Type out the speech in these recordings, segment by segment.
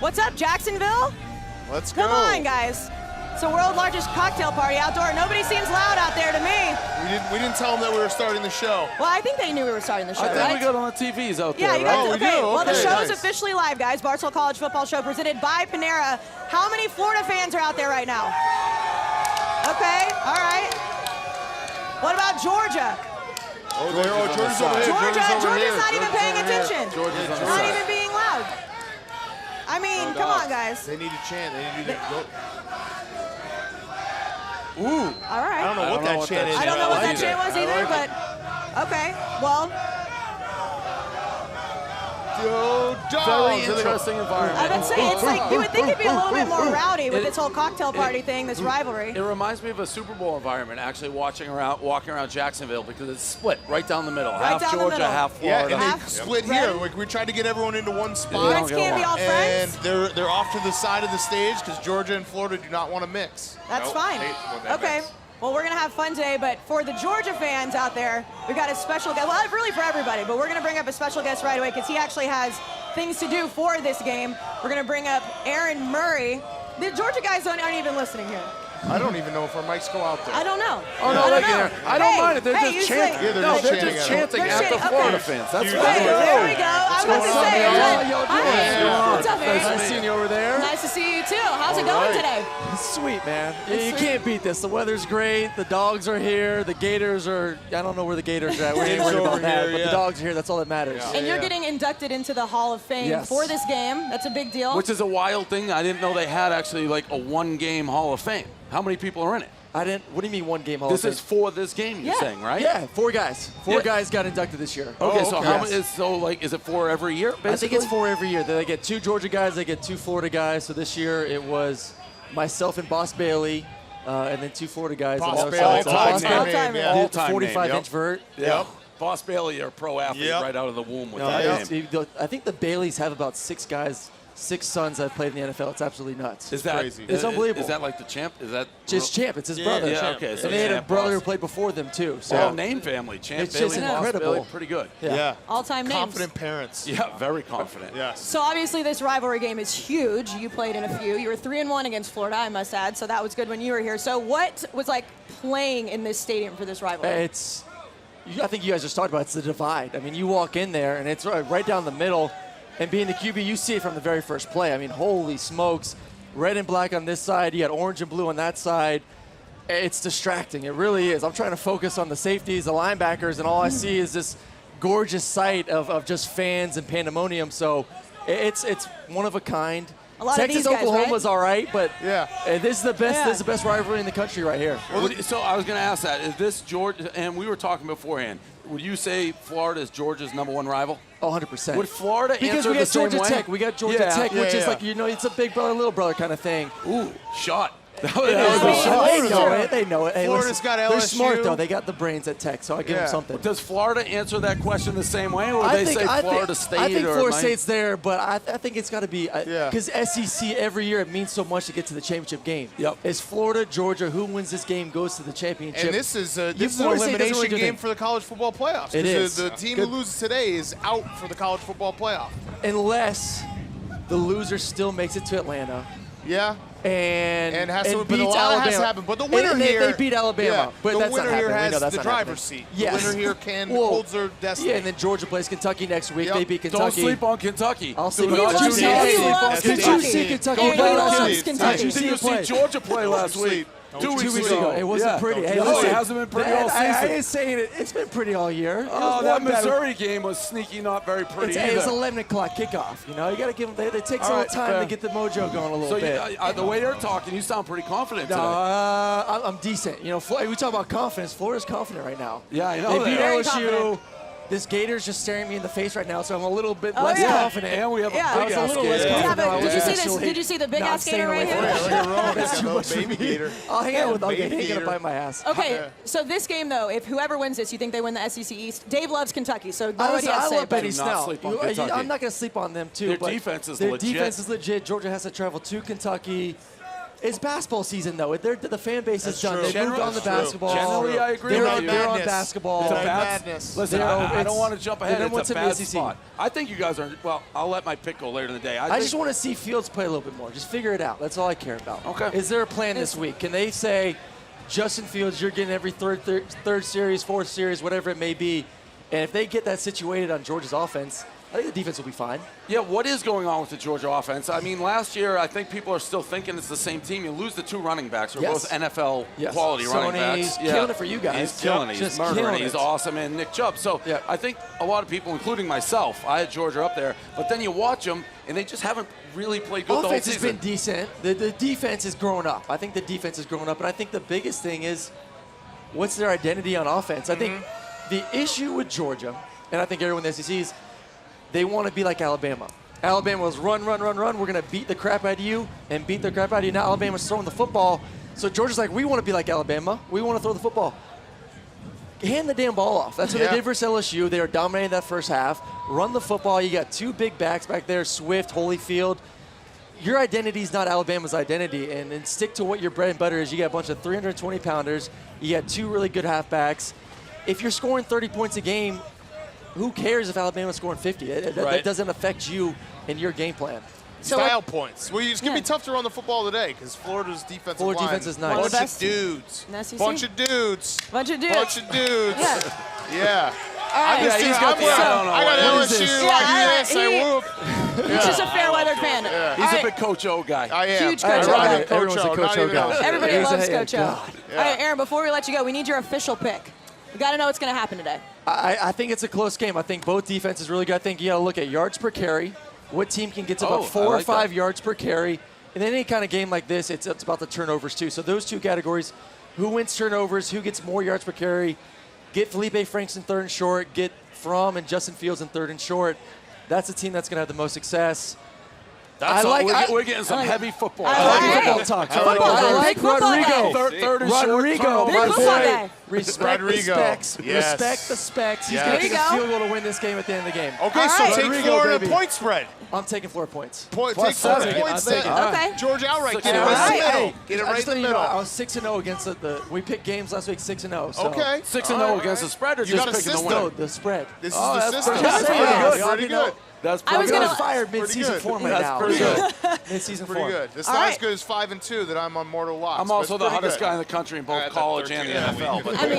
What's up, Jacksonville? Let's go. Come on, guys. It's the world's largest cocktail party outdoor. Nobody seems loud out there to me. We didn't tell them that we were starting the show. Well, I think they knew we were starting the show, I think right? we got on the TVs out there, Yeah, you right? guys, Oh, we okay. do? Well, the Okay, show's nice. officially live, guys. Barstool College Football Show presented by Panera. How many Florida fans are out there right now? Okay, all right. What about Georgia? Georgia's over here. Georgia's not even paying attention. Georgia's on the Not side. even being loud. I mean, come on, guys. They need to chant. They need to go. All right. I don't know what that chant is. I don't know what that chant was I either, like but okay. Well, Go Very Dogs. interesting environment. I would say it's like you would think it'd be a little bit more rowdy with this whole cocktail party thing, this rivalry. It reminds me of a Super Bowl environment, actually walking around Jacksonville, because it's split right down the middle. Right Half down the Georgia, middle. half Yeah, Florida. and Half they split red. here. Like, we tried to get everyone into one spot. Friends can't be all And friends. they're off to the side of the stage because Georgia and Florida do not want to mix. That's fine. Okay. Well, we're going to have fun today, but for the Georgia fans out there, we've got a special guest. Well, really for everybody, but we're going to bring up a special guest right away because he actually has things to do for this game. We're going to bring up Aaron Murray. The Georgia guys aren't even listening here. I don't even know if our mics go out there. I don't know. Oh, no, I don't look know. at there. I don't Hey, mind it. They're hey, just usually- chanting. Yeah, they're No, just they're chanting just at them. chanting They're at the chanting, Florida okay. fans. That's Dude, what Hey, they there do. we go. I was about to going on, say. man? Hi. How y'all Hi. doing? What's up, Nice Aaron? seeing you over there. Nice to see you too. How's it All going right. today? Sweet, man. It's You sweet. can't beat this. The weather's great. The dogs are here. The Gators are, I don't know where the Gators are at. We ain't worried over about that. here, But yeah. the dogs are here. That's all that matters. And you're getting inducted into the Hall of Fame Yes. for this game. That's a big deal. Which is a wild thing. I didn't know they had actually like a one-game Hall of Fame. How many people are in it? I didn't, what do you mean one game Hall This of is Fame? for this game, you're Yeah. saying, right? Yeah, 4 guys. Four Yeah. guys got inducted this year. Okay, Oh, so okay. how Yes. many is it for every year, basically? I think it's 4 every year. They get 2 Georgia guys, they get 2 Florida guys. So this year it was myself and Boss Bailey, and then 2 Florida guys. Boss And Bailey, also all-time Boss name, Bailey, all-time yeah. name. All-time 45-inch name, vert. Yeah. Boss Bailey, you're a pro athlete Yep. right out of the womb with No, that it's- name. I think the Baileys have about 6 guys, 6 sons that have played in the NFL. It's absolutely nuts. Is that crazy. It's unbelievable. Is that like the champ? Is that Just Champ. It's his brother. yeah, okay, so and they had a Champ, brother Boss. who played before them too. So Well, name family, Champ, It's Bailey, just Boss incredible. Bailey, pretty good. Yeah. All-time names. Confident parents. Yeah, very confident. Yes. So obviously this rivalry game is huge. You played in a few. You were 3-1 against Florida, I must add. So that was good when you were here. So what was like playing in this stadium for this rivalry? I think you guys just talked about it. It's the divide. I mean, you walk in there and it's right down the middle. And being the QB, you see it from the very first play. I mean, holy smokes. Red and black on this side. You got orange and blue on that side. It's distracting. It really is. I'm trying to focus on the safeties, the linebackers, and all I see is this gorgeous sight of just fans and pandemonium. So it's one of a kind. A lot of Texas, these guys, Oklahoma's right? all right, but Yeah. this is the best. Yeah. This is the best rivalry in the country right here. So I was going to ask that. Is this Georgia, and we were talking beforehand, would you say Florida is Georgia's #1 rival? Oh, 100%. Would Florida Because answer we the got same Georgia way? Tech. We got Georgia Yeah. Tech, which Yeah, is yeah. like, it's a big brother, little brother kind of thing. Ooh, shot. That is. was a shot. They know it. They know it. Hey, Florida's listen, got they're LSU. smart, though. They got the brains at Tech, so I give them Yeah. something. Does Florida answer that question the same way, or would they say Florida State? I think or Florida Miami? State's there, but I think it's got to be Yeah. because SEC every year it means so much to get to the championship game. Yep. It's Florida, Georgia. Who wins this game goes to the championship. And this is an Florida State doesn't really elimination do game anything. for the college football playoffs. It 'Cause is. The team Good. who loses today is out for the college football playoff. Unless the loser still makes it to Atlanta. Yeah. And Has to, but a beats lot Alabama. has to happen. But the winner And here, they beat Alabama. Yeah, But the that's winner not here happening. We know has that's the not driver's happening. seat. Yes. The winner here can Well, holds their destiny. Yeah, and then Georgia plays Kentucky next week. Yep. They beat Kentucky. Don't sleep on Kentucky. I'll sleep Do on not Kentucky. you He sleep loves on Kentucky. Did you Kentucky. see Kentucky He play last loves week? Kentucky. Did you Did see you him play? see Georgia play last Don't week? sleep. 2 weeks 2 weeks ago. ago. It wasn't Yeah. pretty. Hey, No, listen, it hasn't been pretty all I season. ain't saying it. It's been pretty all year. It Oh, was that one bad- Missouri game was sneaky, not very pretty It's either. 11 o'clock kickoff. You know, you got to give them. It takes a All little right, time fair. to get the mojo going a little So bit. the way you're talking, you sound pretty confident No, today. I'm decent. You know, we talk about confidence. Florida's confident right now. Yeah, I know They beat they are. Very LSU. confident. This Gator's just staring me in the face right now, so I'm a little bit Oh, less yeah. confident. And we have Yeah. a I big was a ass little game. less Yeah, confident. but than I did was you see this? initially. Did you see the big No, I'm ass staying gator away right from here? it. Look at Rome. That's too Little much for baby me. gator. I'll hang out with Baby He ain't gator. gonna bite my ass. Okay, so this game though, if whoever wins this, you think they win the SEC East? Dave loves Kentucky, so know what he has I to say. love Benny Do not Snell. sleep on You- Kentucky. I'm not going to sleep on them too. Their but defense is their legit. defense is legit. Georgia has to travel to Kentucky. It's basketball season, though. The fan base is done. true. They've moved on to basketball. Generally, I agree They're with you. on basketball. It's a Midnight bad Madness. Listen, I don't want to jump ahead. Then It's what's a in the bad SEC? spot. I think you guys are. Well, I'll let my pick go later in the day. I just want to see Fields play a little bit more. Just figure it out. That's all I care about. Okay. Is there a plan this week? Can they say, Justin Fields, you're getting every third series, fourth series, whatever it may be, and if they get that situated on Georgia's offense, I think the defense will be fine. Yeah, what is going on with the Georgia offense? I mean, last year, I think people are still thinking it's the same team. You lose the 2 running backs, who are both NFL quality running backs. He's killing it for you guys. He's killing it. He's murdering. He's awesome. And Nick Chubb. So I think a lot of people, including myself, I had Georgia up there. But then you watch them, and they just haven't really played good the whole Offense season. has been decent. The defense is growing up. I think the defense is growing up. And I think the biggest thing is, what's their identity on offense? I think the issue with Georgia, and I think everyone in the SEC is, they want to be like Alabama. Alabama was run. We're going to beat the crap out of you and beat the crap out of you. Now Alabama's throwing the football. So Georgia's like, we want to be like Alabama. We want to throw the football. Hand the damn ball off. That's what they did versus LSU. They were dominating that first half. Run the football. You got 2 big backs back there, Swift, Holyfield. Your identity is not Alabama's identity, and stick to what your bread and butter is. You got a bunch of 320-pounders. You got 2 really good halfbacks. If you're scoring 30 points a game, who cares if Alabama's scoring 50? That doesn't affect you in your game plan. Style points. Well, it's going to be tough to run the football today because Florida's defensive line. defense is nice. Bunch One of of the dudes. SEC? Bunch of dudes. Bunch of dudes. Bunch of dudes. Yeah. Yeah. All right. Yeah, he's got the I don't know. I got what it is. LSU. Yeah, I do this. I he- whoop. He's just a fair weather fan. He's a big Coach O guy. I am. Huge Coach O I guy. love Coach Everyone's a O, Coach not O even guy. LSU. Everybody He's loves a- Coach O. God. All right, Aaron, before we let you go, we need your official pick. We got to know what's going to happen today. I think it's a close game. I think both defenses really good. I think you got to look at yards per carry. What team can get to about 4 or 5 yards per carry? In any kind of game like this, it's about the turnovers too. So those 2 categories, who wins turnovers, who gets more yards per carry, get Felipe Franks in 3rd and short, get Fromm and Justin Fields in 3rd and short. That's the team that's going to have the most success. We're getting some heavy football. Football talk. Football. I like Big football Rodrigo. guy. Third and short. Rodrigo, Big my football boy. guy. Respect Rodrigo. the specs. Yes. Respect the specs. He's Yes. going to There take a you field goal to win this game at the end of the game. Okay, All so right. take Rodrigo, Florida baby. point spread. I'm taking 4 points. Take Plus 4 7. points I'll take then. it. Okay. Georgia outright. Get it All right in the right. middle. Get it right in the letting you know, middle. I was 6-0 against the. We picked games last week 6-0. So. Okay. 6-0 against the spread, or You just got a picking the system. No, winner? the spread. This is Oh, the that's system. pretty Just good. saying, Pretty y'all good. know. That's I was pretty gonna- good. Fired Pretty mid-season good. form right That's now. pretty good. Mid-season Pretty form. good. It's All not right. as good as 5-2 that I'm on Mortal Locks. I'm but also it's the pretty hottest good. guy in the country in both college and the NFL. But I mean,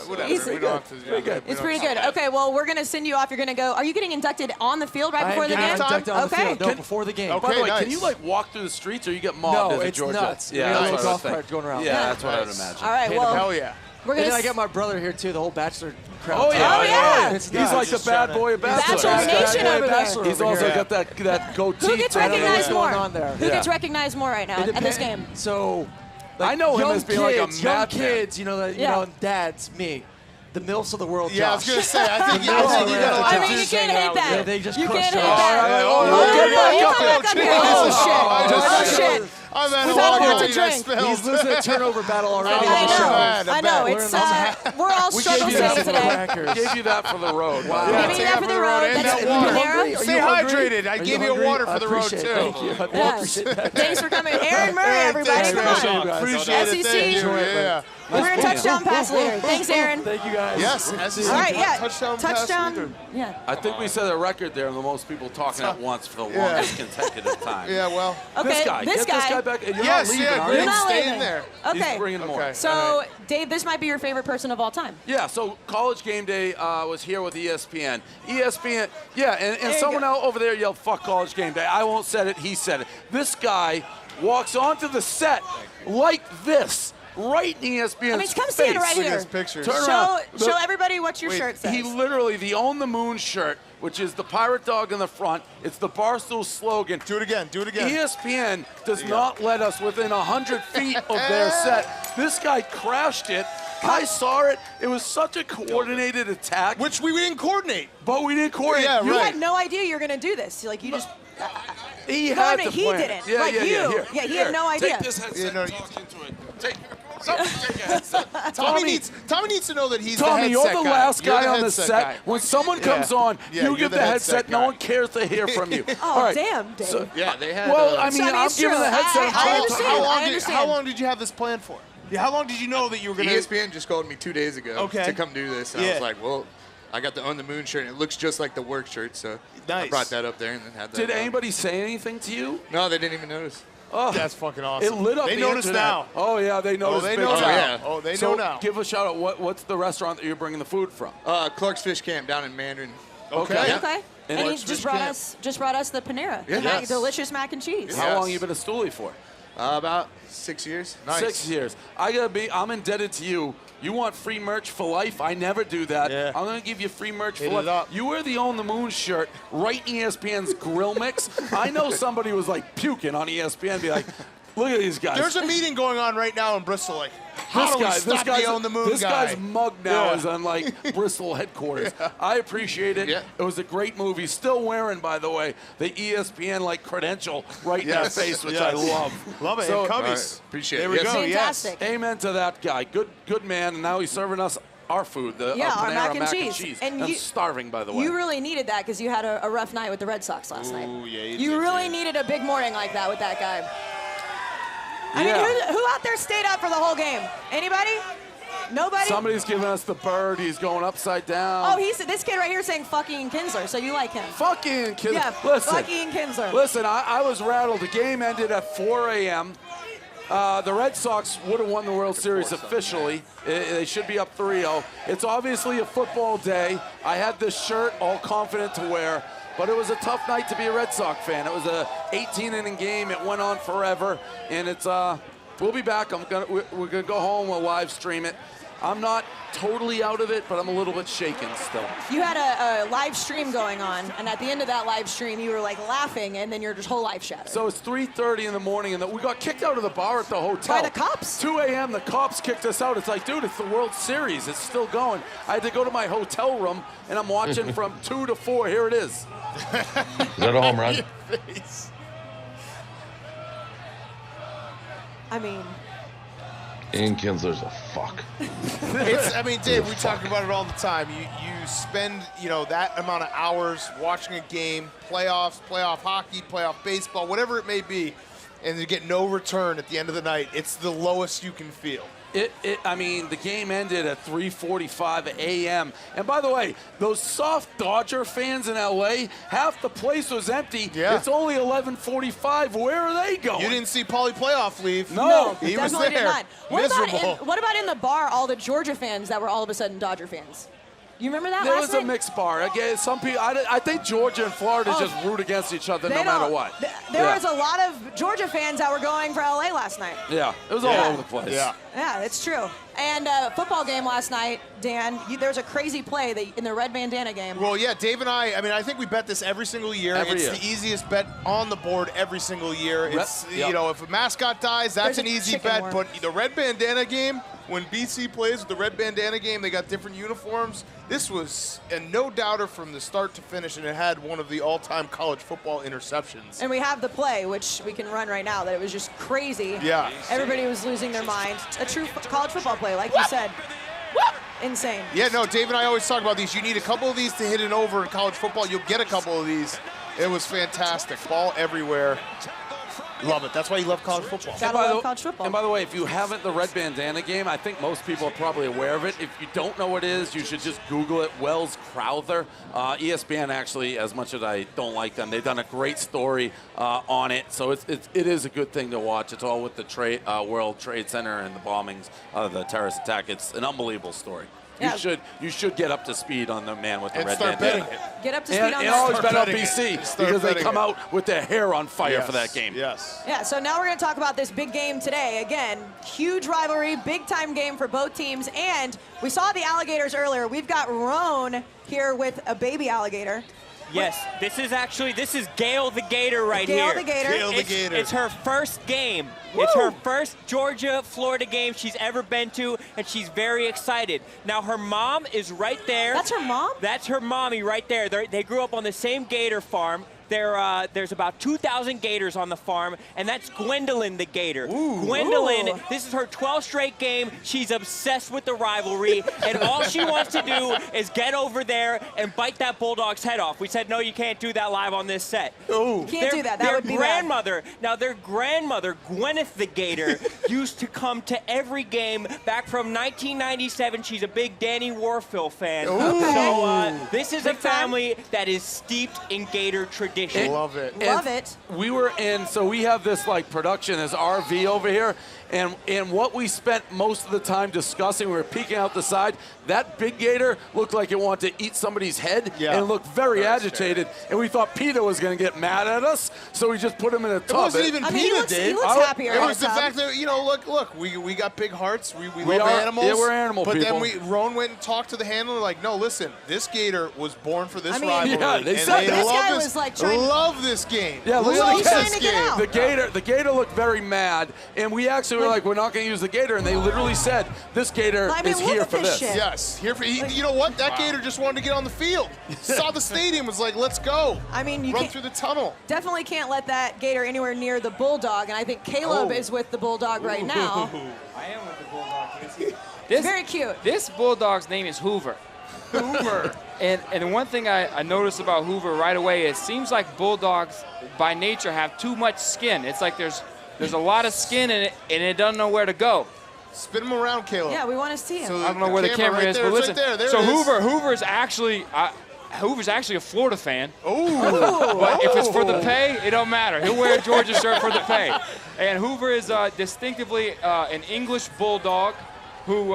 Whatever. he's We good. don't have to- we don't It's have pretty to- good. Okay, well, we're going to send you off. You're going to go. Are you getting inducted on the field right I before am the getting game? inducted on the Okay. field. No, before the game. Okay. by the way, nice. can you like walk through the streets, or you get mobbed No, as a it's Georgia? nuts. Yeah, We got that's a what I golf was thinking. cart going around. Yeah, that's what I would Nice. imagine. All right, Hit well, Hell yeah. we're And going then I to. got my brother here too. The whole Bachelor crowd. Oh yeah, Oh, yeah. It's He's nuts. like the bad boy of Bachelor. Bachelor Nation over there. He's over also here. got that goatee. Who gets thing. recognized what's more? going on there. Who Yeah. gets recognized more right now It at this depends. game? So, I know him young as being like a kids, young madman. kids, you know, Yeah. dads, me, the MILFs of the world. Yeah, I was Josh. going to say, I think you Oh, got yeah. I mean, you can't hate that. Yeah, they just you crushed can't it. hate All that. right, Oh, oh, no, yeah. you Yeah. come back up here. Oh, Oh, shit. shit. I'm at We've a had a water lot to that drink. spilled. He's losing a turnover battle already. I know. bet. It's we're all We struggle gave you days that today. Crackers. Gave you that for the road. Wow. Giving take you that that for the for the road. road and That's that water. Panera. Are Stay you hungry? hydrated. I Are gave you hungry? water for the road, appreciate it. too. Thank you. I Yeah. appreciate that. Thanks for coming. Aaron Murray, everybody. Thanks, Come man. on. guys. Appreciate it. SEC. Thank you. Enjoy it, Yeah. We're a touchdown pass leader. Thanks, Aaron. Thank you guys. Yes. All right, yeah. Touchdown. pass leader. Yeah. I think we set a record there of the most people talking at once for the longest consecutive time. Yeah, well. Okay, This guy. this Get this guy. guy back. You're not Yes, leaving, yeah, are Greg, you? You're not stay leaving. in there. Okay. He's bringing more. Okay. So, Dave, this might be your favorite person of all time. Yeah, so College Game Day was here with ESPN. ESPN, yeah, and you someone go. else over there yelled, fuck College Game Day. I won't say it, he said it. This guy walks onto the set like this, right in ESPN's I mean, come face. stand right Look at here. his pictures. Turn Show, around. show everybody what your shirt says. He literally, the Own the Moon shirt, which is the pirate dog in the front, it's the Barstool slogan. Do it again. Do it again. ESPN does not let us within 100 feet of their set. This guy crashed it. I saw it. It was such a coordinated attack. Which we didn't coordinate. But we didn't coordinate. Yeah, You right. had no idea you were going to do this. Like, you just. He No, had I mean, to he plan didn't. it. Yeah, Like yeah, you. yeah. Here, Yeah, he here. had no idea. Take this headset Yeah, no, and talk into it. Take. Somebody take a headset. Tommy needs to know that he's Tommy, the headset you're the guy. last You're guy the on the headset set. guy. When someone comes on, Yeah, you you're give the the headset headset. No guy. one cares to hear from you. Oh, All right. damn, Dave. So, Yeah, they had. well, I mean, So, I mean, I'm it's giving true. the headset. I a try. understand. I understand. How long did you have this planned for? Yeah, how long did you know that you were going to... ESPN just called me 2 days ago to come do this. And I Yeah. was like, well, I got the On the Moon shirt, and it looks just like the work shirt, so I Nice. brought that up there and then had that. Did on. anybody say anything to you? No, they didn't even notice. Oh, That's fucking awesome. it lit up They the notice internet. now. Oh, yeah, they noticed. they big know time. now. yeah. Oh, they So know now. give a shout out. What's the restaurant that you're bringing the food from? Clark's Fish Camp down in Mandarin. Okay. Yeah. Okay. And And he what's just fish brought us the Panera. Yeah. Yes. Delicious mac and cheese. How Yes. long you been a stoolie for? About 6 years. Nice. 6 years. I'm indebted to you. You want free merch for life? I never do that. Yeah. I'm gonna give you free merch Hit for it life. up. You wear the On the Moon shirt, right in ESPN's grill mix. I know somebody was like puking on ESPN, be like, look at these guys. There's a meeting going on right now in Bristol. Like, how do we this stop the On the Moon this guy? guy's mug now Yeah. is on like Bristol headquarters. I appreciate it. Yeah. It was a great movie. Still wearing, by the way, the ESPN like credential right in Yes. their face, which Yes. I love. Love it. So, And Cubbies. All right. Appreciate There it. we Yes. go. Fantastic. amen to that guy. Good man. And now he's serving us our food, the Yeah, our Panera mac and cheese. And And I'm you- starving, by the way. You really needed that because you had a rough night with the Red Sox last night. Ooh, yeah, you You did, really yeah. needed a big morning like that with that guy. I Yeah. mean, who out there stayed up for the whole game? Anybody? Nobody? Somebody's giving us the bird. He's going upside down. Oh, this kid right here saying fucking Kinsler, so you like him. fucking kid. Yeah, Listen. fucking Kinsler. Listen, I was rattled. The game ended at 4 a.m. The Red Sox would have won the World Series officially. They should be up 3-0. It's obviously a football day. I had this shirt all confident to wear, but it was a tough night to be a Red Sox fan. It was a 18-inning game. It went on forever, and it's we'll be back. We're gonna go home. We'll live stream it. I'm not totally out of it, but I'm a little bit shaken still. You had a live stream going on, and at the end of that live stream, you were like laughing, and then your whole life shattered. So it's 3:30 in the morning, and we got kicked out of the bar at the hotel. By the cops? 2 a.m., the cops kicked us out. It's like, dude, it's the World Series. It's still going. I had to go to my hotel room, and I'm watching from 2 to 4. Here it is. Is that a home run? I mean, Ian Kinsler's a fuck. I mean, Dave, we talk about it all the time. You spend, that amount of hours watching a game, playoffs, playoff hockey, playoff baseball, whatever it may be, and you get no return at the end of the night. It's the lowest you can feel. The game ended at 3:45 a.m. And by the way, those soft Dodger fans in L.A., half the place was empty. Yeah. It's only 11:45. Where are they going? You didn't see Paulie Playoff leave. No. He was definitely there. did not. Miserable. What about in the bar, all the Georgia fans that were all of a sudden Dodger fans? You remember that There last was a night? mixed bar. Again, some people, I think Georgia and Florida just root against each other no matter what. There was a lot of Georgia fans that were going for LA last night. Yeah, it was all over the place. Yeah. Yeah, it's true. And football game last night, Dan, there's a crazy play in the red bandana game. Well, yeah, Dave and I think we bet this every single year. Every it's year. the easiest bet on the board every single year. It's, Yep. if a mascot dies, that's There's an a easy chicken bet. war. But the red bandana game, when BC plays with the red bandana game, they got different uniforms. This was a no-doubter from the start to finish, and it had one of the all-time college football interceptions. And we have the play, which we can run right now, that it was just crazy. Yeah. Everybody was losing their mind. A true college football play, like you said. Insane. Yeah, no, Dave and I always talk about these. You need a couple of these to hit an over in college football. You'll get a couple of these. It was fantastic. Ball everywhere. Love it. That's why you love college football. Gotta love college football. And by the way, if you haven't, the red bandana game, I think most people are probably aware of it. If you don't know what it is, you should just Google it. Wells Crowther. ESPN actually, as much as I don't like them, they've done a great story on it. So it is a good thing to watch. It's all with the World Trade Center and the bombings, the terrorist attack. It's an unbelievable story. Yeah. You should get up to speed on the man with the And red start bandana. betting it. Get up to speed And on always that. bet on betting it. BC Start because they betting come it. out with their hair on fire Yes. for that game. Yes. Yeah, so now we're going to talk about this big game today. Again, huge rivalry, big-time game for both teams. And we saw the alligators earlier. We've got Roan here with a baby alligator. Yes, this is Gail the Gator right Gail here. the Gator. Gail the Gator. It's her first game. Woo! It's her first Georgia-Florida game she's ever been to, and she's very excited. Now, her mom is right there. That's her mom? That's her mommy right there. They grew up on the same gator farm. There's about 2,000 gators on the farm, and that's Gwendolyn the Gator. Gwendolyn, this is her 12th straight game. She's obsessed with the rivalry, and all she wants to do is get over there and bite that bulldog's head off. We said, no, you can't do that live on this set. Can't do that. That would be grandmother, now their grandmother, Gwyneth the Gator, used to come to every game back from 1997. She's a big Danny Warfield fan. So this is a family that is steeped in Gator tradition. Love it. Love it. We were in, so we have this like production, this RV over here, and what we spent most of the time discussing, we were peeking out the side, that big gator looked like it wanted to eat somebody's head and looked very agitated. And we thought PETA was going to get mad at us, so we just put him in a tub. It wasn't even PETA, Dave. He looks happier. It was the fact that, look, we got big hearts. We love animals. Yeah, we're animal people. But then Roan went and talked to the handler, like, no, listen, this gator was born for this rivalry. Yeah, they said and that. they This guy was like trying to... love this game. Yeah, look love at this game. The gator looked very mad, and we actually were like, we're not going to use the gator, and they literally said, this gator is here for this. Yes, here for. You know what? That gator just wanted to get on the field. Saw the stadium, was like, let's go. I mean, you run through the tunnel. Definitely can't let that gator anywhere near the bulldog, and I think Caleb is with the bulldog right now. I am with the bulldog. It's very cute. This bulldog's name is Hoover. Hoover. And one thing I noticed about Hoover right away, it seems like bulldogs by nature have too much skin. It's like there's a lot of skin in it, and it doesn't know where to go. Spin him around, Caleb. Yeah, we want to see him. So I don't know where the camera is, but listen. Right there. So Hoover's actually a Florida fan. Oh. But if it's for the pay, it don't matter. He'll wear a Georgia shirt for the pay. And Hoover is distinctively an English bulldog who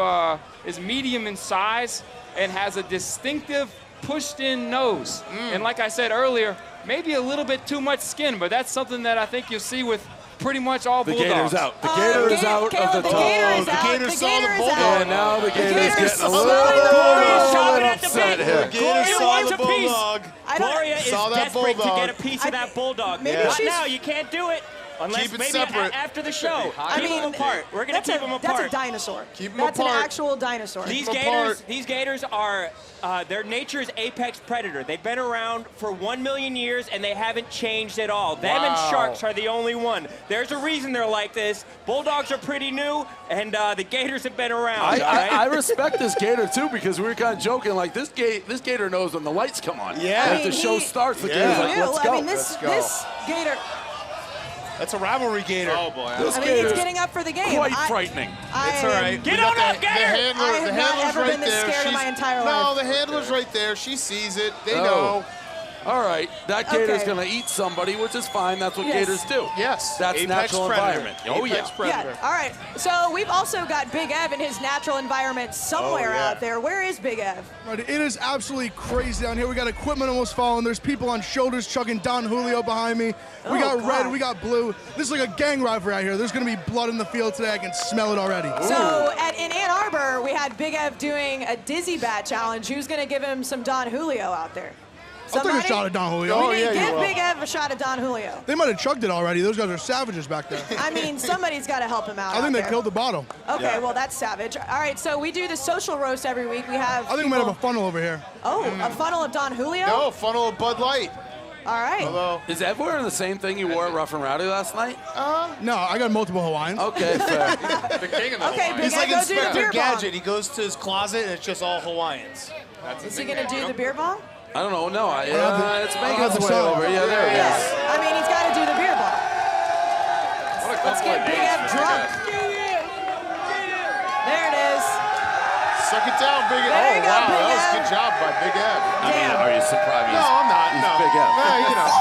is medium in size and has a distinctive pushed-in nose. And like I said earlier, maybe a little bit too much skin, but that's something that I think you'll see with pretty much all the bulldogs. Gator's out. The gator is out Caleb, of the the tub. gator is out. The gator saw the bulldog. And now the gator's getting a Gloria's little upset here. The gator saw the piece. bulldog. Gloria is Saw that desperate to bulldog. get a piece of that bulldog. Maybe Not she's- now, you can't do it. Unless Keep it maybe separate. after the show. I Keep mean, them apart. We're going to keep them apart. That's a dinosaur. Keep 'em That's apart. an actual dinosaur. These them apart. gators are, their nature is apex predator. They've been around for 1 million years, and they haven't changed at all. Them and sharks are the only one. There's a reason they're like this. Bulldogs are pretty new, and the gators have been around. I respect this gator, too, because we were kind of joking, like, this gator knows when the lights come on. Yeah. If the show starts, the Yeah. gator's like, let's go. I mean, this gator... That's a rivalry gator. Oh, boy. This I mean, gator's he's getting up for the game. quite frightening. It's all right. Get We got on up, the Gator! handler, I have the not handler's ever right been this there. scared in my entire No, life. the handler's right there. She sees it. They Oh. know. All right, that gator's Okay. going to eat somebody, which is fine. That's what Yes. gators do. Yes. That's Apex natural predator. environment. Oh, Apex yeah. predator. Yeah, all right. So we've also got Big Ev in his natural environment somewhere out there. Where is Big Ev? Right, it is absolutely crazy down here. We got equipment almost falling. There's people on shoulders chugging Don Julio behind me. We got red, we got blue. This is like a gang rivalry out here. There's going to be blood in the field today. I can smell it already. So in Ann Arbor, we had Big Ev doing a dizzy bat challenge. Who's going to give him some Don Julio out there? I'll take a shot at Don Julio. Oh, We yeah, need you give will. Big Ev a shot at Don Julio. They might have chugged it already. Those guys are savages back there. I mean, somebody's got to help him out. I think out they there. killed the bottle. Okay, well, that's savage. All right, so we do the social roast every week. We have I think we might have a funnel over here. a funnel of Don Julio? No, funnel of Bud Light. All right. Hello. Is Ev wearing the same thing you wore at Rough and Rowdy last night? No, I got multiple Hawaiians. Okay, fair. The king of the Okay, Hawaiian. Big He's Ev, like go do the Inspector beer bong. Gadget. He goes to his closet and it's just all Hawaiians. That's Is he going to do the beer bong? I don't know. No, it's making have its the way song. over. Yeah, there it is. I mean, he's got to do the beer bong. Let's get Big Ev drunk. There it is. Suck it down, Big Ev. There you go, wow, Big that was a Ev. good job by Big Ev. Damn. Are you surprised? No, I'm not. He's no. Big Ev. You know.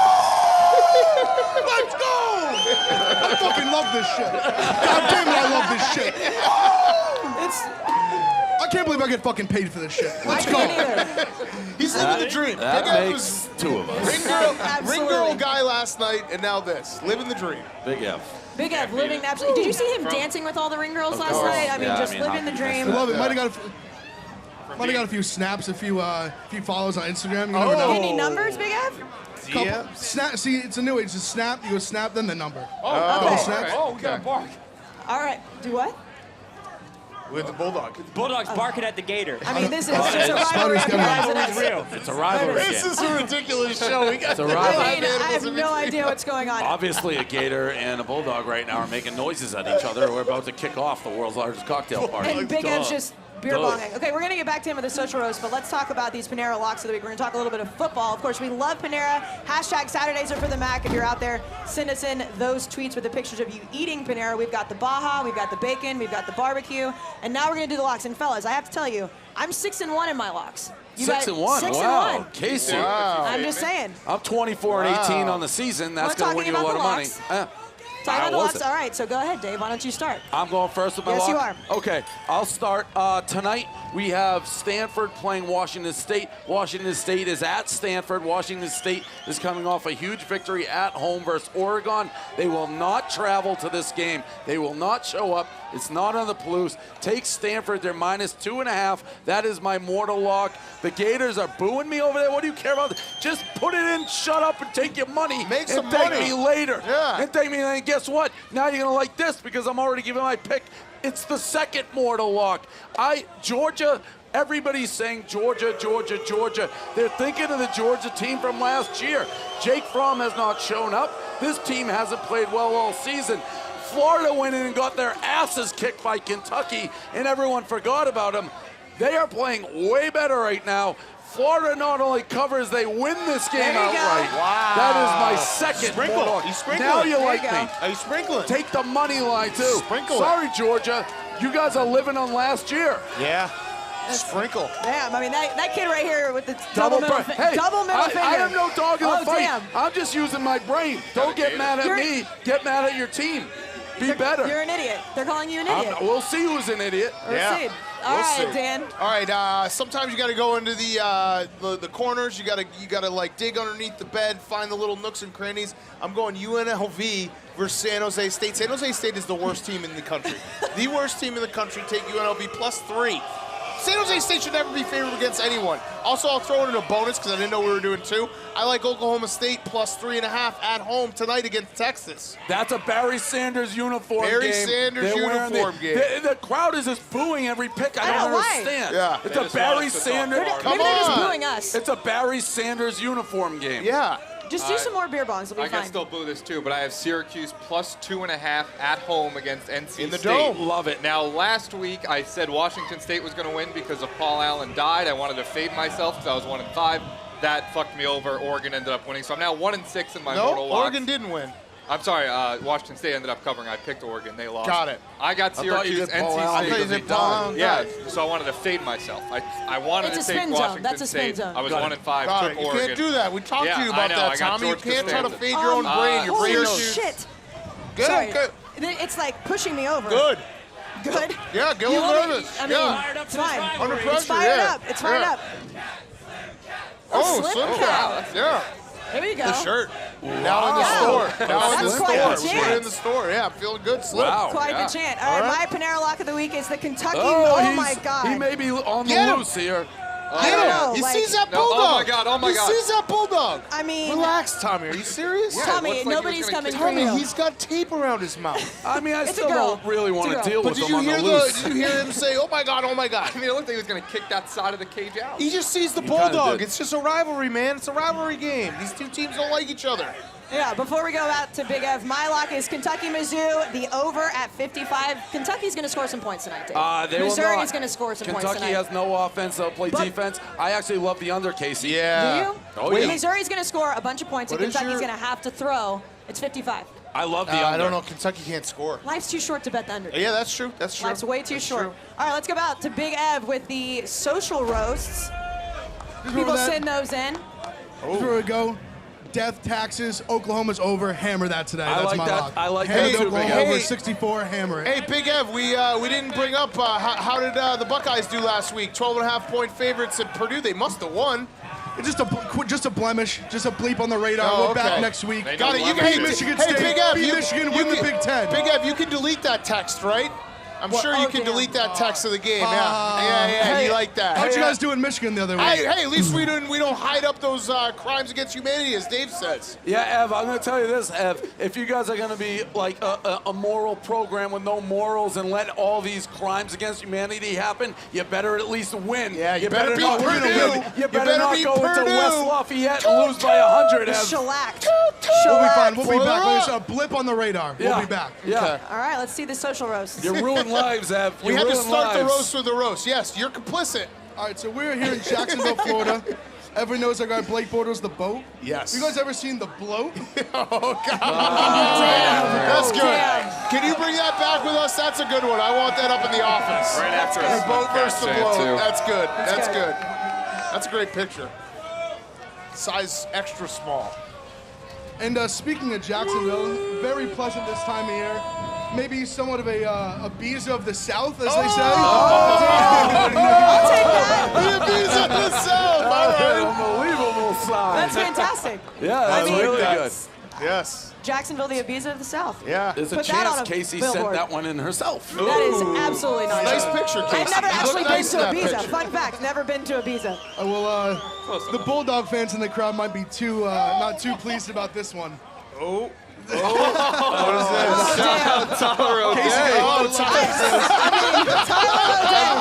Let's go! I fucking love this shit. God damn it, I love this shit. I can't believe I get fucking paid for this shit. Let's go. He's living the dream. That Big Ev makes was two of us. ring girl guy last night, and now this. Living the dream. Big Ev. Big Ev living absolutely. Did you see him dancing with all the ring girls last night? I mean, Yeah, just living the dream. I love it. Might have got a few snaps, a few follows on Instagram. You never know. Any numbers, Big Ev? Yeah. Snap. See, it's a new age. It's a snap. You go snap, then the number. Okay. Snaps. Oh, we got a bark. All right. Do what? With the Bulldog. Bulldogs barking at the Gator. I mean, this is just a rivalry. Rivalry's real. It's a rivalry This game. is a ridiculous show. We got It's a rivalry. I have no idea what's going on. Obviously, a Gator and a Bulldog right now are making noises at each other. We're about to kick off the world's largest cocktail party. And Big Ev's just beer Duh. bonging. Okay, we're going to get back to him with the social roast, but let's talk about these Panera locks of the week. We're going to talk a little bit of football. Of course, we love Panera. Hashtag Saturdays are for the Mac. If you're out there, send us in those tweets with the pictures of you eating Panera. We've got the Baja, we've got the bacon, we've got the barbecue, and now we're going to do the locks. And fellas, I have to tell you, I'm 6-1 in my locks. You 6-1. 6-1. Wow, Kayce. Wow. I'm just saying. I'm 24-18 on the season. That's We're going to win you a talking lot of about money. the locks. Talk about the was locks. it? All right, so go ahead, Dave. Why don't you start? I'm going first with my Yes, lock. you are. Okay, I'll start. Tonight we have Stanford playing Washington State. Washington State is at Stanford. Washington State is coming off a huge victory at home versus Oregon. They will not travel to this game. They will not show up. It's not on the Palouse. Take Stanford. They're -2.5. That is my mortal lock. The Gators are booing me over there. What do you care about? Just put it in, shut up, and take your money. Make some and take money. me later. Yeah. And take me, and guess what? Now you're going to like this because I'm already giving my pick. It's the second mortal lock. Georgia. Everybody's saying Georgia, Georgia, Georgia. They're thinking of the Georgia team from last year. Jake Fromm has not shown up. This team hasn't played well all season. Florida went in and got their asses kicked by Kentucky, and everyone forgot about them. They are playing way better right now. Florida not only covers, they win this game There you go. outright. Wow. That is my second Sprinkle. mortal. You sprinkle Now it. you There like you go. me. Are you sprinkling? Take the money line too. Sprinkle it. Sorry, Georgia. You guys are living on last year. Yeah. Sprinkle. Damn, I mean, that kid right here with the double middle finger. Hey, Double middle finger. I have no dog in the Oh, fight. damn. I'm just using my brain. Don't get mad at me. Get mad at your team. Be better. You're an idiot. They're calling you an idiot. We'll see who's an idiot. Proceed. All We'll right, see. Dan. All right. Sometimes you got to go into the corners. You got to like dig underneath the bed, find the little nooks and crannies. I'm going UNLV versus San Jose State. San Jose State is the worst team in the country. The worst team in the country. Take UNLV +3. San Jose State should never be favored against anyone. Also, I'll throw in a bonus because I didn't know we were doing 2. I like Oklahoma State +3.5 at home tonight against Texas. That's a Barry Sanders uniform game. Barry Sanders They're wearing uniform game. The crowd is just booing every pick. I I don't know, why? understand. Yeah. It's They a just want Barry us to talk Sanders. more. Come Maybe they're just on. booing us. It's a Barry Sanders uniform game. Yeah. Just do some more beer bongs. It'll I be can fine. still boo this too, but I have Syracuse +2.5 at home against NC In the State. dome. Love it. Now, last week I said Washington State was going to win because of Paul Allen died. I wanted to fade myself because I was 1-5. That fucked me over. Oregon ended up winning, so I'm now 1-6 in my No, mortal locks. Oregon didn't win. I'm sorry, Washington State ended up covering. I picked Oregon. They lost. Got it. I got I thought you Syracuse, did Paul NC Allen I thought you State. because he did Paul Allen. Yeah, so I wanted to fade myself. I wanted It's to a take spin zone. Washington That's a spin State. zone. I was Got it. 1-5. Got Took it. You Oregon. can't do that. We talked Yeah, to you I about know. that, I got Tommy. You George can't try to Costanza. fade your own brain. Your Holy brain shit. Good. Sorry. Good. It's like pushing me over. Good. Good. Yeah, get a You little want me- nervous. I mean, Yeah. Fired up it's for this fine. rivalry. Under pressure. It's fired yeah. up. It's fired Yeah. up. Oh, Slim Slim Cat. Cat. Yeah. Here you go. The shirt. Now in the Wow. store. Now in the That's quite a store. We put it in chance. the store. Yeah, I'm feeling good. Slim. Wow. Quite Yeah. the chant. All right, my Panera lock of the week is the Kentucky. Oh, Oh my God. He may be on the Get him. loose here. I don't know. He like, sees that No, bulldog. oh my God, oh my he God. sees that bulldog. I mean, Relax, Tommy. Are you serious? Yeah, it Tommy, looks like he was nobody's gonna coming kick for Tommy, you. he's got tape around his mouth. I mean, I It's a still girl. don't really want It's a to girl. deal But with did him you on the hear loose. did you hear him say, "Oh my God, oh my God"? I mean, it looked like he was going to kick that side of the cage out. He just sees the He kinda bulldog. did. It's just a rivalry, man. It's a rivalry game. These two teams don't like each other. Yeah, before we go out to Big Ev, my lock is Kentucky-Mizzou, the over at 55. Kentucky's going to score some points tonight, Dave. They will Missouri's not. going to score some points Kentucky tonight. has no offense. They'll play But- defense. I actually love the under, Kayce. Do Yeah. you? Oh, yeah. Missouri's going to score a bunch of points, and What is Kentucky's your- going to have to throw. It's 55. I love the under. I don't know. Kentucky can't score. Life's too short to bet the under. Yeah, that's true. That's true. Life's way too That's short. true. All right, let's go out to Big Ev with the social roasts. People that? send those in. Here we go. Death, taxes, Oklahoma's over. Hammer that today. I That's like my that. lock. I like Hammer that too, Oklahoma Big Ev. over Hey. 64. Hammer it. Hey, Big Ev, we didn't bring up how did the Buckeyes do last week? 12.5-point favorites at Purdue. They must have won. It's just a blemish, just a bleep on the radar. Oh, We're back okay. next week. They Got it. You Beat can Michigan hey, State, Big Ev, beat you, Michigan, you win the can- Big Ten. Big Ev, you can delete that text, right? I'm sure you can delete that text of the game. Yeah, you like that. How'd you guys do in Michigan the other week? Hey, at least we don't hide up those crimes against humanity, as Dave says. Yeah, Ev, I'm going to tell you this, Ev. If you guys are going to be like a moral program with no morals and let all these crimes against humanity happen, you better at least win. Yeah, you better be not Purdue. You better not be go into Purdue. West Lafayette and lose by 100, Ev. Shellacked. We'll be fine. We'll be Pull back. her There's up. a blip on the radar. Yeah. We'll be back. Yeah. All right, let's see the social roast. You ruined lives, Ev. We had to start the lives. roast with the roast. Yes, you're complicit. All right, so we're here in Jacksonville, Florida. Everyone knows our guy Blake Bortles, the boat. Yes. You guys ever seen The Bloat? Oh, God. That's good. Can you bring that back with us? That's a good one. I want that up in the office. Right after The boat versus the blow. too. That's good. That's good. good. That's a great picture. Size extra small. And speaking of Jacksonville, very pleasant this time of year. Maybe somewhat of a Ibiza of the South, as they say. I'll take that. The Ibiza of the South. All right. Unbelievable sign. That's fantastic. Yeah, that's I mean, really that. good. Yes. Jacksonville, the Ibiza of the South. Yeah. There's a Put that chance on a Kayce sent billboard. that one in herself. That is absolutely not Nice true. picture, Kayce. I've never You actually look been nice to in that Ibiza. picture. Fun fact, never been to Ibiza. The Bulldog fans in the crowd might be not too pleased about this one. What is this? Tyler O'Day.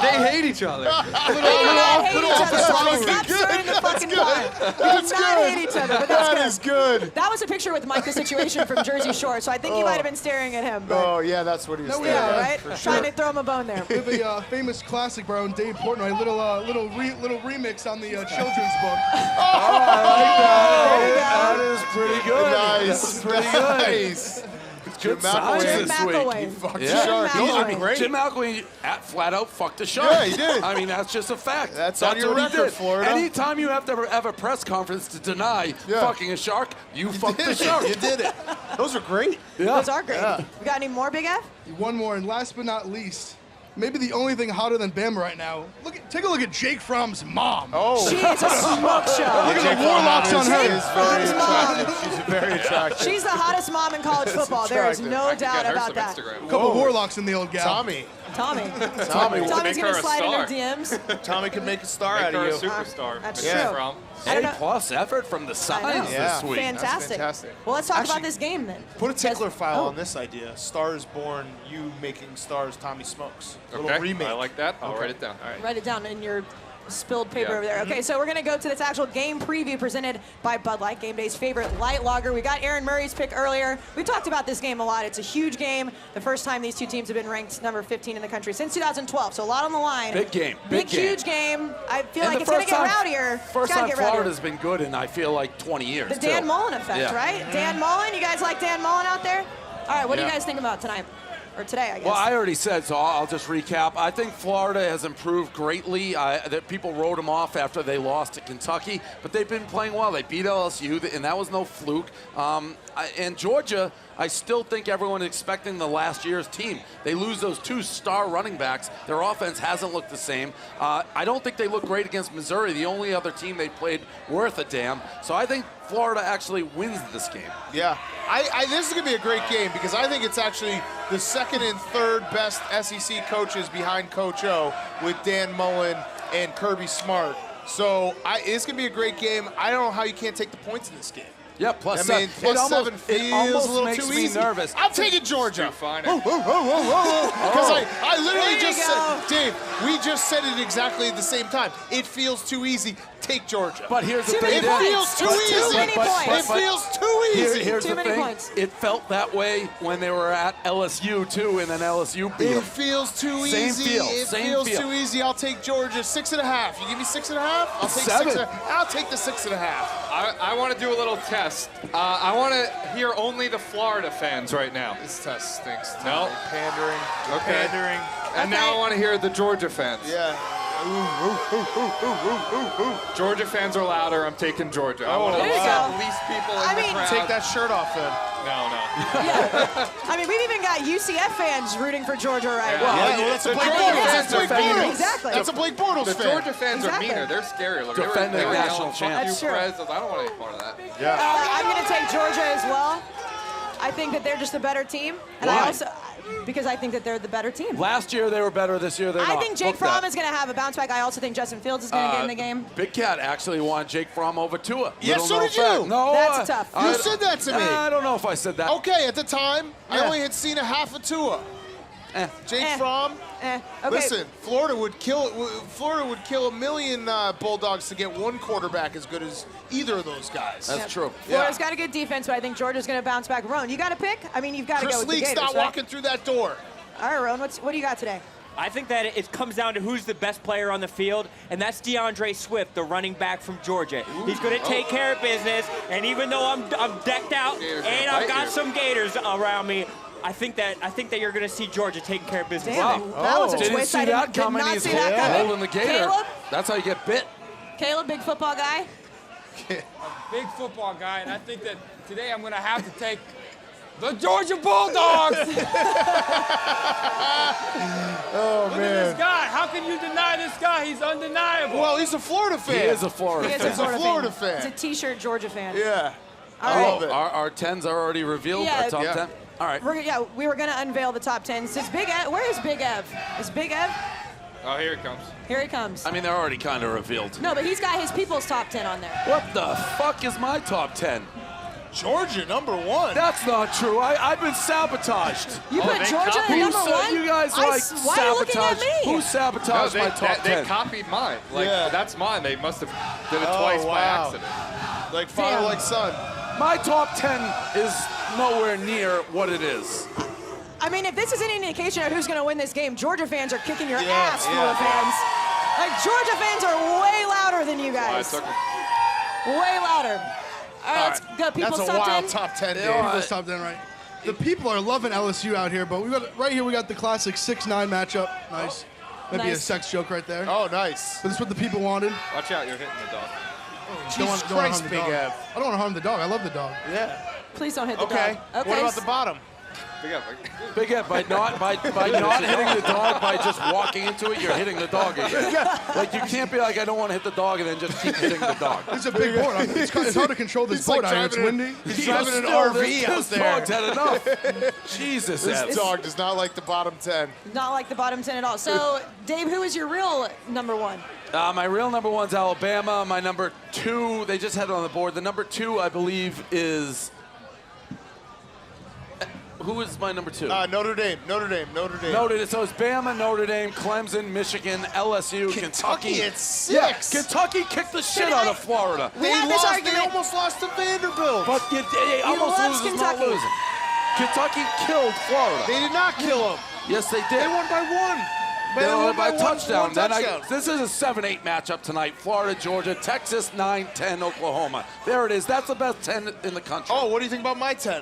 They hate each other. We do not hate each other, so stop stirring the fucking pot. We do not hate each other, but That that's is good. That was a picture with Mike the Situation from Jersey Shore, so I think you might have been staring at him. But Oh, yeah, that's what he was No, saying. yeah, yeah, right? for Trying sure. to throw him a bone there. We have a famous classic by our own Dave Portnoy, little remix on the children's book. That is pretty good. Nice. That's pretty good. Nice. Good Jim signs Jim this week. McElwain. Fuck Yeah. shark. Those are McElwain. great. Jim McElwain flat out fucked a shark. Yeah, he did. I mean, that's just a fact. That's on your what he record, did. Florida. Anytime you have to have a press conference to deny Yeah. fucking a shark, you fucked the Did it. shark. You did it. Those are great. Yeah. Those are great. Yeah. We got any more, Big F? One more, and last but not least, maybe the only thing hotter than Bama right now. Take a look at Jake Fromm's mom. Oh. She is a smoke show. Look at the warlocks on her. Is very attractive. She's very attractive. She's the hottest mom in college football. There is no I can doubt get her about some that. Instagram. Couple warlocks in the old gal. Tommy. Tommy. Tommy. Tommy's make her gonna a slide in her star. DMs. Tommy can make a star Make out her a of you. superstar. That's Yeah. true. From. I don't know. A+ effort from the signs Yeah. this week. Fantastic. fantastic. Well, let's talk Actually, about this game then. Put a tickler file Oh. on this idea. Stars Born, you making stars Tommy Smokes. Little Okay, remake. I like that. I'll Okay. write it down. All right. Write it down in your spilled paper Yeah. over there. Okay, so we're gonna go to this actual game preview presented by Bud Light, Game Day's favorite light lager. We got Aaron Murray's pick earlier. We talked about this game a lot. It's a huge game. The first time these two teams have been ranked number 15 in the country since 2012. So a lot on the line. Big game. Big, Big game. huge game. I feel And like the it's gonna first get time- rowdier. First It's gotta time get rowdier. Florida's been good in, I feel like, 20 years. The Dan too. Mullen effect, Yeah. right? Dan Mullen. You guys like Dan Mullen out there? All right, what do you Yeah. guys think about tonight? Or today, I guess. Well, I already said, so I'll just recap. I think Florida has improved greatly. That people wrote them off after they lost to Kentucky, but they've been playing well. They beat LSU, and that was no fluke. And Georgia, I still think everyone is expecting the last year's team. They lose those two star running backs. Their offense hasn't looked the same. I don't think they look great against Missouri, the only other team they played worth a damn. So I think Florida actually wins this game. Yeah. This is going to be a great game because I think it's actually the second and third best SEC coaches behind Coach O with Dan Mullen and Kirby Smart. So it's going to be a great game. I don't know how you can't take the points in this game. Yeah, plus seven. Plus seven feels it almost a little makes too me easy. nervous. I'm taking Georgia. Too fine. Because I literally There you just go. said, Dave, we just said it exactly at the same time. It feels too easy. Take Georgia. But here's the Too thing. many it points. feels too Too easy. many points. It feels too easy. Here's Too the many thing. points. It felt that way when they were at LSU too, and then LSU beat It them. feels too Same easy. feel, It same feels feel. too easy. I'll take Georgia 6.5. You give me 6.5? I'll take 7. 6.5. I'll take the 6.5. I want to do a little test. I want to hear only the Florida fans right now. This test stinks. No. Pandering. You're Okay. Pandering. And now I want to hear the Georgia fans. Yeah. Georgia fans are louder. I'm taking Georgia. I want to There you upset go. the least people in I the mean- crowd. Take that shirt off then. No. Yeah. I mean, we've even got UCF fans rooting for Georgia right Yeah. now. Yeah, well, that's a The Blake Georgia Bortles. fans That's Blake are Bortles. Exactly. That's a Blake Bortles The fan. Georgia fans Exactly. are meaner. They're scary. Look, Defending they were national yelling, "Fuck champs. you, That's Prez." I don't want any part of that. Yeah. I'm going to take Georgia as well. I think that they're just a better team. And Why? I also because I think that they're the better team. Last year they were better. This year they're not. I think Jake Book Fromm that. is going to have a bounce back. I also think Justin Fields is going to get in the game. Big Cat actually wanted Jake Fromm over Tua. Yes, so Little did known you. fact. No, That's tough. You said that to me. I don't know if I said that. Okay, at the time, I only had seen a half of Tua. Jake Fromm. Okay. Listen, Florida would kill a million Bulldogs to get one quarterback as good as either of those guys. That's true. Florida's got a good defense, but I think Georgia's going to bounce back. Roan, you got to pick? I mean, you've got to go Chris with the Leake's Gators, not right? walking through that door. All right, Roan, what do you got today? I think that it comes down to who's the best player on the field, and that's DeAndre Swift, the running back from Georgia. He's going to take care of business, and even though I'm decked out and I've got some Gators around me, I think that you're going to see Georgia taking care of business. Damn, that was a Didn't twist. see I that did coming. not He's see that coming. holding the Gator. Caleb? That's how you get bit. Caleb, big football guy. Big football guy, and I think that today I'm going to have to take the Georgia Bulldogs. Oh, Look at this guy. How can you deny this guy? He's undeniable. Well, he's a Florida fan. He is a Florida He is fan. a Florida, Florida fan. fan. He's a T-shirt Georgia fan. Yeah. All I right. love it. Our 10s are already revealed. Yeah. Our top Yeah. 10. All right. We were going to unveil the top 10. Says Big Ev. Where is Big Ev? Is Big Ev? Oh, here it comes. Here he comes. I mean, they're already kind of revealed. No, but he's got his people's top 10 on there. What the fuck is my top 10? Georgia, #1. That's not true. I've been sabotaged. You put they Georgia at Who number said one? you guys why sabotage? are you looking at me? Who sabotaged my top they 10? copied mine. Like, that's mine. They must have did it Oh, twice by wow. accident. Like father, Damn. like son. My top 10 is nowhere near what it is. I mean, if this is any indication of who's going to win this game, Georgia fans are kicking your Yeah, ass, Florida fans. Like, Georgia fans are way louder than you I guys. took 'em. Way louder. All right, let's go. People's That's a top wild 10. top 10, Dave. People's top 10, right? The people are loving LSU out here, but we got right here. We got the classic 6-9 matchup. Nice. That'd be a Nice. sex joke right there. Oh, nice. But this is what the people wanted. Watch out, you're hitting the dog. Jesus don't wanna Christ, harm the Big dog. Ev. I don't want to harm the dog. I love the dog. Yeah. Please don't hit the Okay. dog. What about the bottom? Big up. Big Ed, by not hitting the dog, by just walking into it, you're hitting the dog again. Like, you can't be like, I don't want to hit the dog, and then just keep hitting the dog. It's a big board. It's hard to control this board out here. It's windy. He's driving an RV out This there. dog's had enough. Jesus, Ed. This dog does not like the bottom 10. Not like the bottom 10 at all. So, Dave, who is your real number one? My real number 1's Alabama. My number 2, they just had it on the board. The number 2, I believe, is... Who is my number 2? Notre Dame. So it's Bama, Notre Dame, Clemson, Michigan, LSU, Kentucky. at 6. Yeah, Kentucky kicked the shit out of Florida. We had this argument. They almost lost to Vanderbilt. But they almost loves lose is not Kentucky. losing. Kentucky killed Florida. They did not kill them. Yes, they They did. won by 1. They won by a one touchdown. touchdown. This is a 7-8 matchup tonight. Florida, Georgia, Texas, 9-10, Oklahoma. There it is. That's the best 10 in the country. Oh, what do you think about my 10?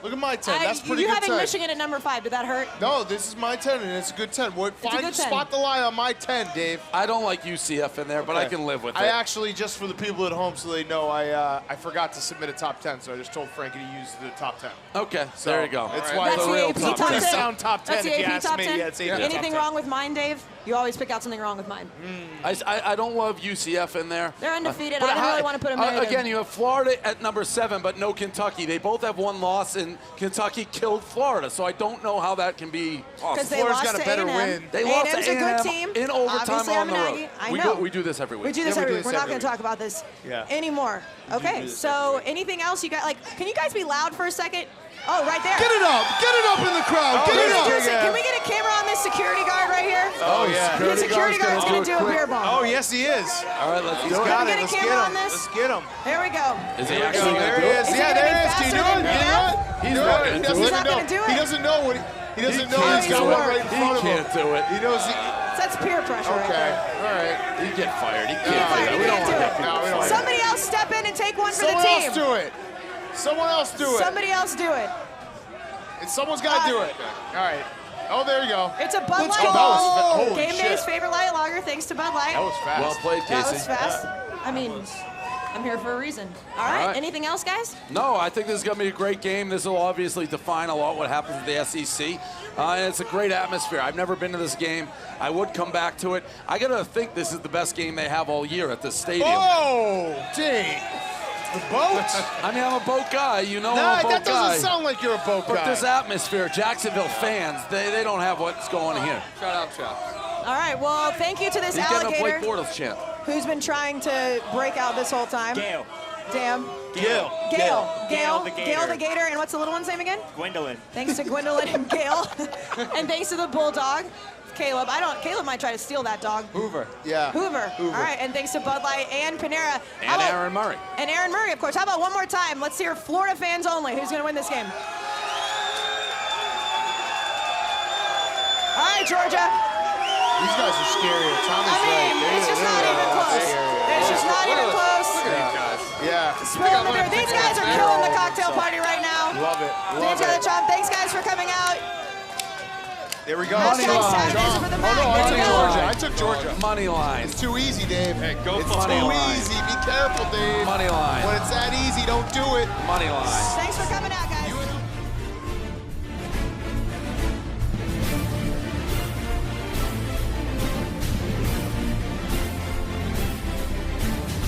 Look at my 10. That's pretty you good having 10. Michigan at number 5, did that hurt? No, this is my 10, and it's a good 10. a good 10. Spot the lie on my 10, Dave. I don't like UCF in there, but I can live with it. I actually, just for the people at home so they know, I forgot to submit a top 10, so I just told Frankie to use the top 10. Okay, So there you go. It's All why That's the the real AP top top 10. 10. Sound top 10 That's if the you AP ask top me. 10? Yeah, it's AP top Anything 10. wrong with mine, Dave? You always pick out something wrong with mine. I don't love UCF in there. They're undefeated. But I didn't really want to put them there. Again, you have Florida at number 7, but no Kentucky. They both have one loss, and Kentucky killed Florida. So I don't know how that can be Because awesome. they Florida's lost got a to better A&M. win. They lost to A&M's a good A&M team. in overtime Obviously, on I'm the an road. Aggie. I We know. we do this every week. We do this Yeah, we every do week. this We're not every going to week. talk about this Yeah. anymore. Okay, so anything else you got? Like, can you guys be loud for a second? Oh, right there. Get it up. Get it up in the crowd. Get it up. Can we get a camera on this security guard right here? Oh, yeah. The security guard's going to do a beer bomb. Oh, yes, he is. All right, let's He's do it. got Can we it. get a Let's get camera on him. this? Let's get him. There we go. Is he So actually there going to he do is. it? Is Yeah, he there gonna he be is. Can you do faster it? than Can you Big do it? He's Do not it. gonna He do doesn't it. He's not know. gonna do it. He doesn't know what he doesn't know can't he's do got it. one right in He front of him. can't do it. He knows he... That's peer pressure right Okay. there. All right. He'd get fired. He Get can't do fired. that. You We don't can't want do that. it. No, we don't want Somebody else step in and take one for Someone the team. else do it. Someone else do it. Somebody else do it. And someone's got to do it. All right. Oh, there you go. It's a Bud Let's Light. go. That was holy Game shit. Day's favorite light lager, thanks to Bud Light. That was fast. Well played, That Kayce. was fast. I mean, I'm here for a reason. All right. right. Anything else, guys? No, I think this is going to be a great game. This will obviously define a lot what happens at the SEC. And it's a great atmosphere. I've never been to this game. I would come back to it. I got to think this is the best game they have all year at this stadium. Oh, dang. The boat? I mean, I'm a boat guy. You know, No, I'm a boat that guy. doesn't sound like you're a boat But guy. this atmosphere, Jacksonville fans, they don't have what's going on here. Shout out, Chap. All right, well, thank you to this He's getting a alligator Blake Bortles chant. who's been trying to break out this whole time. Gail. Damn. Gail. Gail the Gator. Gail the Gator. And what's the little one's name again? Gwendolyn. Thanks to Gwendolyn and Gail. And thanks to the Bulldog, Caleb. Caleb might try to steal that dog. Hoover. Yeah. Hoover. All right, and thanks to Bud Light and Panera. How And about- Aaron Murray. And Aaron Murray, of course. How about one more time? Let's hear Florida fans only. Who's going to win this game? All right, Georgia. These guys are scary. Tommy's I mean, right. it's just not even close. It's just not even close. Look at these guys. Yeah. Spilling the beer. These guys are killing the cocktail party right now. Love it. Dave's got a chomp. Thanks, guys, for coming out. There we go. Hashtag Saturdays for the Mac. Oh, no, I There took you go. Georgia. I took Georgia. Money line. It's too easy, Dave. Hey, go it's football. too line. easy. Be careful, Dave. Money line. When it's that easy, don't do it. Money line. Thanks for coming out, guys.